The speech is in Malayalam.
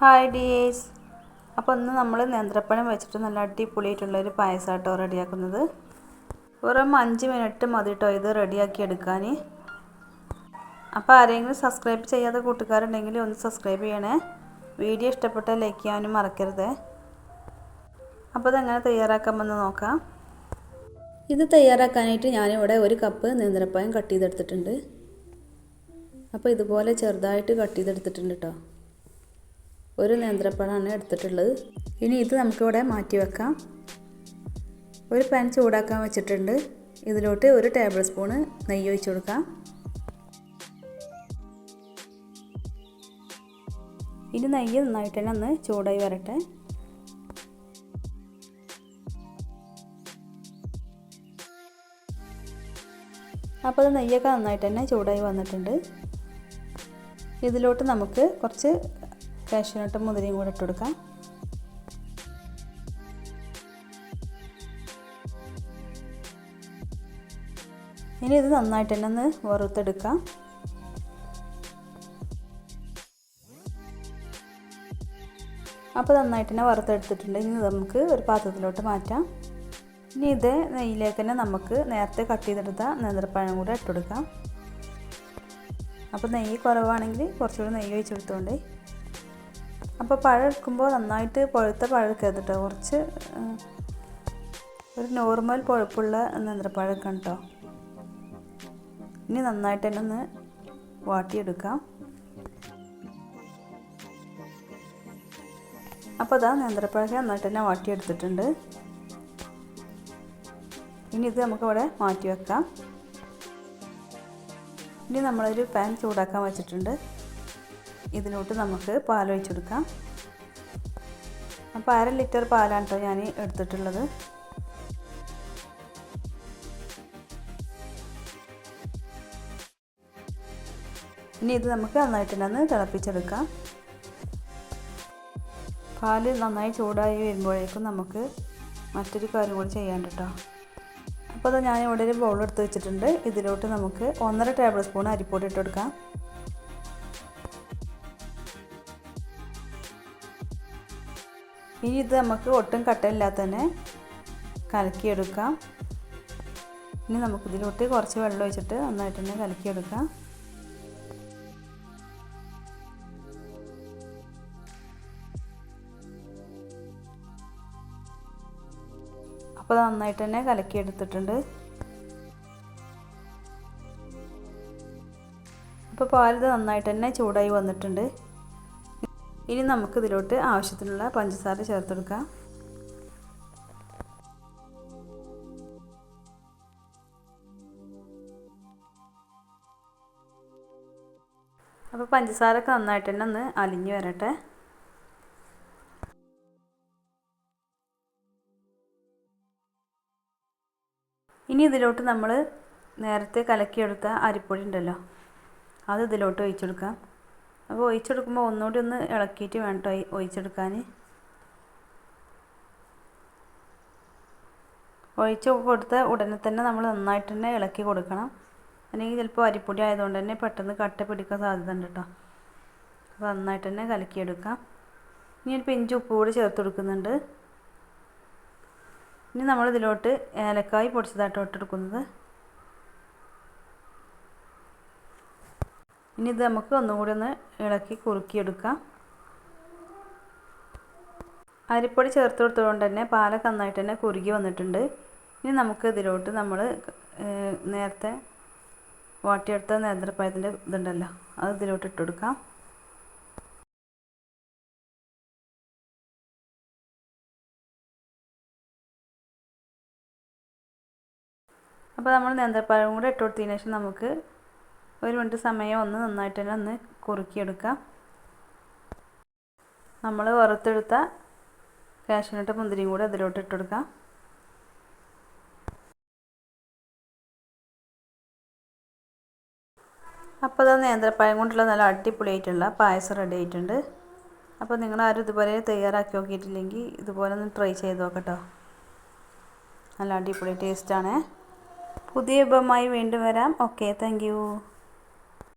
Hi dears. അപ്പോൾ ഇന്ന് നമ്മൾ നേന്ത്രപ്പഴം വെച്ചിട്ട് നല്ല അടിപൊളിയായിട്ടുള്ളൊരു പായസമാട്ടോ റെഡിയാക്കുന്നത്. വെറും 5 മിനിറ്റ് മതി കേട്ടോ ഇത് റെഡിയാക്കി എടുക്കാൻ. അപ്പോൾ ആരെങ്കിലും സബ്സ്ക്രൈബ് ചെയ്യാത്ത കൂട്ടുകാരുണ്ടെങ്കിൽ ഒന്ന് സബ്സ്ക്രൈബ് ചെയ്യണേ. വീഡിയോ ഇഷ്ടപ്പെട്ടാൽ ലൈക്ക് ചെയ്യാനും മറക്കരുത്. അപ്പോൾ ഇതെങ്ങനെ തയ്യാറാക്കാമെന്ന് നോക്കാം. ഇത് തയ്യാറാക്കാനായിട്ട് ഞാനിവിടെ 1 കപ്പ് നേന്ത്രപ്പഴം കട്ട് ചെയ്തെടുത്തിട്ടുണ്ട്. അപ്പോൾ ഇതുപോലെ ചെറുതായിട്ട് കട്ട് ചെയ്തെടുത്തിട്ടുണ്ട് കേട്ടോ. ഒരു നേന്ത്രപ്പഴമാണ് എടുത്തിട്ടുള്ളത്. ഇനി ഇത് നമുക്കിവിടെ മാറ്റി വെക്കാം. ഒരു പാൻ ചൂടാക്കാൻ വെച്ചിട്ടുണ്ട്. ഇതിലോട്ട് 1 ടേബിൾ സ്പൂണ് നെയ്യ് ഒഴിച്ച് കൊടുക്കാം. ഇനി നെയ്യ് നന്നായിട്ട് തന്നെ ഒന്ന് ചൂടായി വരട്ടെ. അപ്പോൾ അത് നെയ്യൊക്കെ നന്നായിട്ട് തന്നെ ചൂടായി വന്നിട്ടുണ്ട്. ഇതിലോട്ട് നമുക്ക് കുറച്ച് കാഷ്യൂനട്ടും മുന്തിരിയും കൂടെ ഇട്ട് കൊടുക്കാം. ഇനി ഇത് നന്നായിട്ട് തന്നെ ഒന്ന് വറുത്തെടുക്കാം. അപ്പോൾ നന്നായിട്ട് തന്നെ വറുത്തെടുത്തിട്ടുണ്ട്. ഇനി നമുക്ക് ഒരു പാത്രത്തിലോട്ട് മാറ്റാം. ഇനി ഇത് നെയ്യിലേക്ക് തന്നെ നമുക്ക് നേരത്തെ കട്ട് ചെയ്തെടുത്ത നേന്ത്രപ്പഴം കൂടെ ഇട്ട് കൊടുക്കാം. അപ്പോൾ നെയ്യ് കുറവാണെങ്കിൽ കുറച്ചുകൂടി നെയ്യ് ഒഴിച്ചെടുത്തോണ്ട്. അപ്പോൾ പഴം എടുക്കുമ്പോൾ നന്നായിട്ട് പഴുത്ത പഴം എടുക്കരുത് കേട്ടോ. കുറച്ച് ഒരു നോർമൽ പഴുപ്പുള്ള നേന്ത്രപ്പഴം എടുക്കാം കേട്ടോ. ഇനി നന്നായിട്ട് തന്നെ ഒന്ന് വാട്ടിയെടുക്കാം. അപ്പോൾ അതാ നേന്ത്രപ്പഴം നന്നായിട്ട് തന്നെ വാട്ടിയെടുത്തിട്ടുണ്ട്. ഇനി ഇത് നമുക്കവിടെ മാറ്റി വെക്കാം. ഇനി നമ്മളൊരു പാൻ ചൂടാക്കാൻ വെച്ചിട്ടുണ്ട്. ഇതിലോട്ട് നമുക്ക് പാൽ ഒഴിച്ചെടുക്കാം. അപ്പോൾ 1/2 ലിറ്റർ പാലാണ് കേട്ടോ ഞാൻ എടുത്തിട്ടുള്ളത്. ഇനി ഇത് നമുക്ക് നന്നായിട്ട് തന്നെ തിളപ്പിച്ചെടുക്കാം. പാല് നന്നായി ചൂടായി വരുമ്പോഴേക്കും നമുക്ക് മറ്റൊരു കാര്യം കൂടി ചെയ്യാൻ കേട്ടോ. അപ്പോൾ അത് ഞാൻ ഇവിടെ ഒരു ബൗൾ എടുത്ത് വെച്ചിട്ടുണ്ട്. ഇതിലോട്ട് നമുക്ക് 1.5 ടേബിൾ സ്പൂൺ അരിപ്പൊടി ഇട്ട് കൊടുക്കാം. ഇനി ഇത് നമുക്ക് ഒട്ടും കട്ടയില്ലാതെ തന്നെ കലക്കിയെടുക്കാം. ഇനി നമുക്കിതിലോട്ട് കുറച്ച് വെള്ളം ഒഴിച്ചിട്ട് നന്നായിട്ട് തന്നെ കലക്കിയെടുക്കാം. അപ്പോൾ നന്നായിട്ട് തന്നെ കലക്കിയെടുത്തിട്ടുണ്ട്. അപ്പോൾ പാൽ നന്നായിട്ട് തന്നെ ചൂടായി വന്നിട്ടുണ്ട്. ഇനി നമുക്കിതിലോട്ട് ആവശ്യത്തിനുള്ള പഞ്ചസാര ചേർത്ത് കൊടുക്കാം. അപ്പോൾ പഞ്ചസാരയൊക്കെ നന്നായിട്ട് തന്നെ ഒന്ന് അലിഞ്ഞ് വരട്ടെ. ഇനി ഇതിലോട്ട് നമ്മൾ നേരത്തെ കലക്കിയെടുത്ത അരിപ്പൊടി ഉണ്ടല്ലോ, അത് ഇതിലോട്ട് ഒഴിച്ചെടുക്കാം. അപ്പോൾ ഒഴിച്ചെടുക്കുമ്പോൾ ഒന്നുകൂടി ഒന്ന് ഇളക്കിയിട്ട് വേണം കേട്ടോ ഒഴിച്ചെടുക്കാൻ. ഒഴിച്ച് കൊടുത്ത ഉടനെ തന്നെ നമ്മൾ നന്നായിട്ട് തന്നെ ഇളക്കി കൊടുക്കണം. അല്ലെങ്കിൽ ചിലപ്പോൾ അരിപ്പൊടി ആയതുകൊണ്ട് തന്നെ പെട്ടെന്ന് കട്ട പിടിക്കാൻ സാധ്യത ഉണ്ട് കേട്ടോ. അപ്പോൾ നന്നായിട്ട് തന്നെ കലക്കിയെടുക്കാം. ഇനി ഒരു പിഞ്ച് ഉപ്പ് കൂടി ചേർത്ത് കൊടുക്കുന്നുണ്ട്. ഇനി നമ്മളിതിലോട്ട് ഏലക്കായ് പൊടിച്ചതായിട്ട് ഇട്ടെടുക്കുന്നത്. ഇനി ഇത് നമുക്ക് ഒന്നുകൂടി ഒന്ന് ഇളക്കി കുറുക്കിയെടുക്കാം. അരിപ്പൊടി ചേർത്ത് കൊടുത്തതുകൊണ്ട് തന്നെ പാലൊക്കെ നന്നായിട്ട് തന്നെ കുറുകി വന്നിട്ടുണ്ട്. ഇനി നമുക്ക് ഇതിലോട്ട് നമ്മൾ നേരത്തെ വാട്ടിയെടുത്ത നേന്ത്രപ്പഴത്തിൻ്റെ ഇതുണ്ടല്ലോ, അത് ഇതിലോട്ട് ഇട്ട് കൊടുക്കാം. അപ്പോൾ നമ്മൾ നേന്ത്രപ്പഴം കൂടെ ഇട്ട് കൊടുത്തതിന് ശേഷം നമുക്ക് 1 മിനിറ്റ് സമയം ഒന്ന് നന്നായിട്ട് തന്നെ ഒന്ന് കുറുക്കിയെടുക്കാം. നമ്മൾ വറുത്തെടുത്ത കാഷ്യൂനട്ട് മുന്തിരിയും കൂടെ അതിലോട്ട് ഇട്ട് കൊടുക്കാം. അപ്പോൾ അത് നേന്ത്രപ്പഴം കൊണ്ടുള്ള നല്ല അടിപൊളിയായിട്ടുള്ള പായസം റെഡി ആയിട്ടുണ്ട്. അപ്പോൾ നിങ്ങളാരും ഇതുപോലെ തയ്യാറാക്കി നോക്കിയിട്ടില്ലെങ്കിൽ ഇതുപോലെ ഒന്ന് ട്രൈ ചെയ്ത് നോക്കട്ടോ. നല്ല അടിപൊളി ടേസ്റ്റാണ്. പുതിയ വിഭവമായി വീണ്ടും വരാം. Okay, thank you.